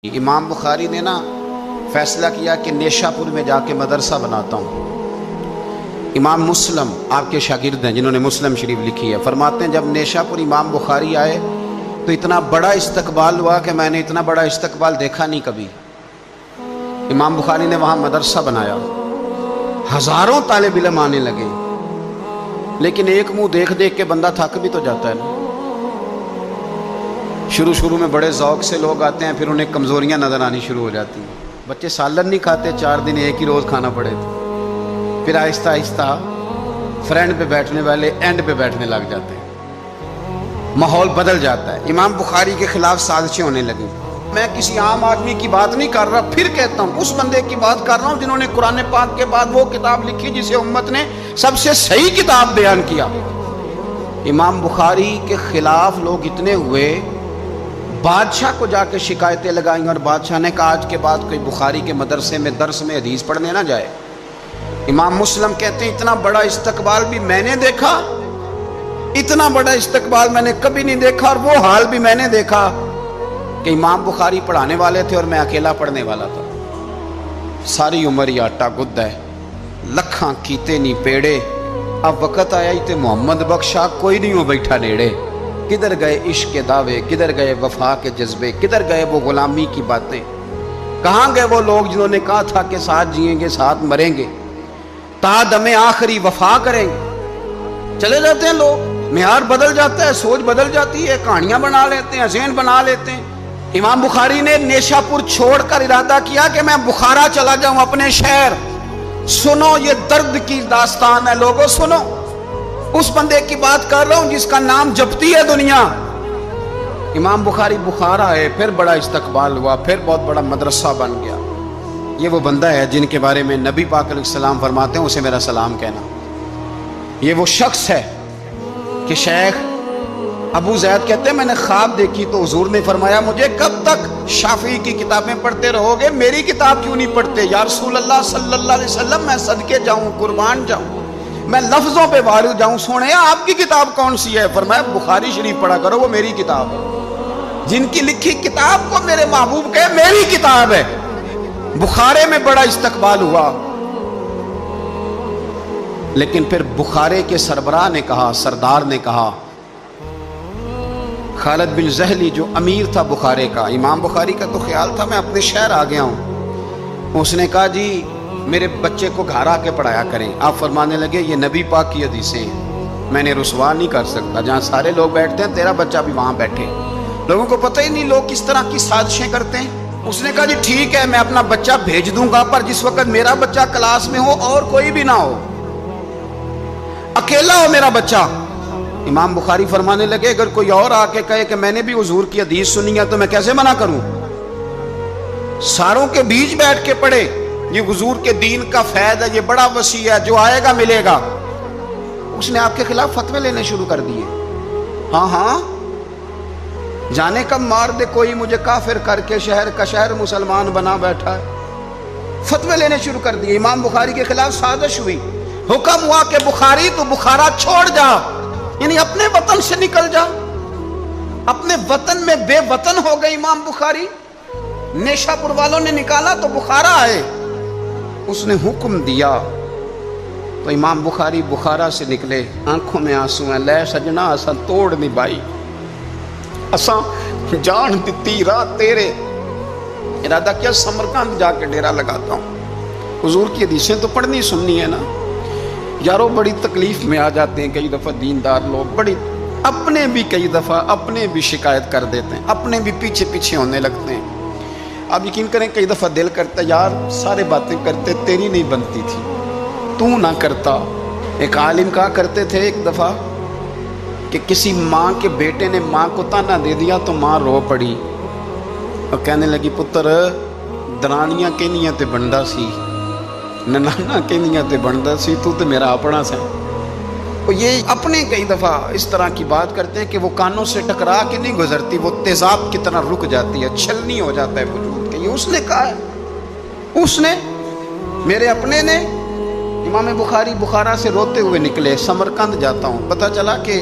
امام بخاری نے فیصلہ کیا کہ نیشاپور میں جا کے مدرسہ بناتا ہوں۔ امام مسلم آپ کے شاگرد ہیں جنہوں نے مسلم شریف لکھی ہے، فرماتے ہیں جب نیشاپور امام بخاری آئے تو اتنا بڑا استقبال ہوا کہ میں نے اتنا بڑا استقبال دیکھا نہیں کبھی۔ امام بخاری نے وہاں مدرسہ بنایا، ہزاروں طالب علم آنے لگے، لیکن ایک منہ دیکھ دیکھ کے بندہ تھک بھی تو جاتا ہے نا۔ شروع میں بڑے ذوق سے لوگ آتے ہیں، پھر انہیں کمزوریاں نظر آنی شروع ہو جاتی ہیں۔ بچے سالن نہیں کھاتے، 4 دن ایک ہی روز کھانا پڑے تھے، پھر آہستہ آہستہ فرنٹ پہ بیٹھنے والے اینڈ پہ بیٹھنے لگ جاتے ہیں، ماحول بدل جاتا ہے۔ امام بخاری کے خلاف سازشیں ہونے لگیں۔ میں کسی عام آدمی کی بات نہیں کر رہا، پھر کہتا ہوں اس بندے کی بات کر رہا ہوں جنہوں نے قرآن پاک کے بعد وہ کتاب لکھی جسے امت نے سب سے صحیح کتاب بیان کیا۔ امام بخاری کے خلاف لوگ اتنے ہوئے، بادشاہ کو جا کے شکایتیں لگائیں، اور بادشاہ نے کہا آج کے بعد کوئی بخاری کے مدرسے میں درس میں حدیث پڑھنے نہ جائے۔ امام مسلم کہتے ہیں اتنا بڑا استقبال بھی میں نے دیکھا، اتنا بڑا استقبال میں نے کبھی نہیں دیکھا، اور وہ حال بھی میں نے دیکھا کہ امام بخاری پڑھانے والے تھے اور میں اکیلا پڑھنے والا تھا۔ ساری عمر یہ آٹا گد ہے، لکھاں کیتے نہیں پیڑے، اب وقت آیا ہی تے محمد بخشا کوئی نہیں ہو بیٹھا نیڑے۔ کدھر گئے عشق کے دعوے، کدھر گئے وفا کے جذبے، کدھر گئے وہ غلامی کی باتیں، کہاں گئے وہ لوگ جنہوں نے کہا تھا کہ ساتھ جئیں گے ساتھ مریں گے، تا دم آخری وفا کریں گے۔ چلے جاتے ہیں لوگ، معیار بدل جاتا ہے، سوچ بدل جاتی ہے، کہانیاں بنا لیتے ہیں، ذہن بنا لیتے ہیں۔ امام بخاری نے نیشاپور چھوڑ کر ارادہ کیا کہ میں بخارا چلا جاؤں، اپنے شہر۔ سنو یہ درد کی داستان ہے لوگوں، سنو، اس بندے کی بات کر رہا ہوں جس کا نام جپتی ہے دنیا۔ امام بخاری بخارا ہے، پھر بڑا استقبال ہوا، پھر بہت بڑا مدرسہ بن گیا۔ یہ وہ بندہ ہے جن کے بارے میں نبی پاک علیہ السلام فرماتے ہیں اسے میرا سلام کہنا۔ یہ وہ شخص ہے کہ شیخ ابو زید کہتے ہیں میں نے خواب دیکھی تو حضور نے فرمایا مجھے کب تک شافعی کی کتابیں پڑھتے رہو گے، میری کتاب کیوں نہیں پڑھتے؟ یا رسول اللہ صلی اللہ علیہ وسلم میں صدقے جاؤں، قربان جاؤں، میں لفظوں پہ وارد جاؤں، سونے آپ کی کتاب کون سی ہے؟ فرمایا بخاری شریف پڑھا کرو، وہ میری کتاب ہے۔ جن کی لکھی کتاب کو میرے محبوب کہے میری کتاب ہے۔ بخارے میں بڑا استقبال ہوا، لیکن پھر بخارے کے سربراہ نے کہا، سردار نے کہا، خالد بن زہلی جو امیر تھا بخارے کا، امام بخاری کا تو خیال تھا میں اپنے شہر آ گیا ہوں، اس نے کہا جی میرے بچے کو گھر آ کے پڑھایا کریں۔ آپ فرمانے لگے یہ نبی پاک کی حدیثیں ہیں، میں نے رسوا نہیں کر سکتا، جہاں سارے لوگ بیٹھتے ہیں تیرا بچہ بھی وہاں بیٹھے۔ لوگوں کو پتہ ہی نہیں لوگ کس طرح کی سازشیں کرتے ہیں۔ اس نے کہا جی ٹھیک ہے میں اپنا بچہ بھیج دوں گا، پر جس وقت میرا بچہ کلاس میں ہو اور کوئی بھی نہ ہو، اکیلا ہو میرا بچہ۔ امام بخاری فرمانے لگے اگر کوئی اور آ کے کہے کہ میں نے بھی حضور کی حدیث سنی ہے تو میں کیسے منع کروں؟ ساروں کے بیچ بیٹھ کے پڑھے، یہ حضور کے دین کا فیض ہے، یہ بڑا وسیع ہے، جو آئے گا ملے گا۔ اس نے آپ کے خلاف فتوے لینے شروع کر دیے۔ ہاں جانے کب مار دے کوئی مجھے کافر کر کے، شہر کا شہر مسلمان بنا بیٹھا ہے۔ فتوے لینے شروع کر دیے، امام بخاری کے خلاف سازش ہوئی، حکم ہوا کہ بخاری تو بخارا چھوڑ جا، یعنی اپنے وطن سے نکل جا۔ اپنے وطن میں بے وطن ہو گئے امام بخاری، نیشاپور والوں نے نکالا تو بخارا آئے۔ اس نے حکم دیا تو امام بخاری بخارا سے نکلے، آنکھوں میں آنسو ہیں، لے سجنا اساں توڑ نبھائی، اساں جان دتی راہ تیرے، ارادہ کیا سمرقند جا کے ڈیرا لگاتا ہوں۔ حضور کی حدیثیں تو پڑھنی سننی ہے نا یارو، بڑی تکلیف میں آ جاتے ہیں کئی دفعہ دیندار لوگ، بڑی اپنے بھی کئی دفعہ اپنے بھی شکایت کر دیتے ہیں، اپنے بھی پیچھے پیچھے ہونے لگتے ہیں۔ آپ یقین کریں کئی دفعہ دل کرتا یار سارے باتیں کرتے تیری نہیں بنتی تھی، تو نہ کرتا۔ ایک عالم کہا کرتے تھے ایک دفعہ کہ کسی ماں کے بیٹے نے ماں کو تانا دے دیا تو ماں رو پڑی اور کہنے لگی پتر درانیاں کہنیاں تے بندا سی، ننانا کہنیاں تے بندا سی، تو تے میرا اپنا سا۔ اور یہ اپنے کئی دفعہ اس طرح کی بات کرتے ہیں کہ وہ کانوں سے ٹکرا کے نہیں گزرتی، وہ تیزاب کی طرح رک جاتی ہے، چھلنی ہو جاتا ہے وجود کے۔ یہ اس نے کہا ہے، اس نے، میرے اپنے نے۔ امام بخاری بخارا سے روتے ہوئے نکلے، سمرقند جاتا ہوں، پتہ چلا کہ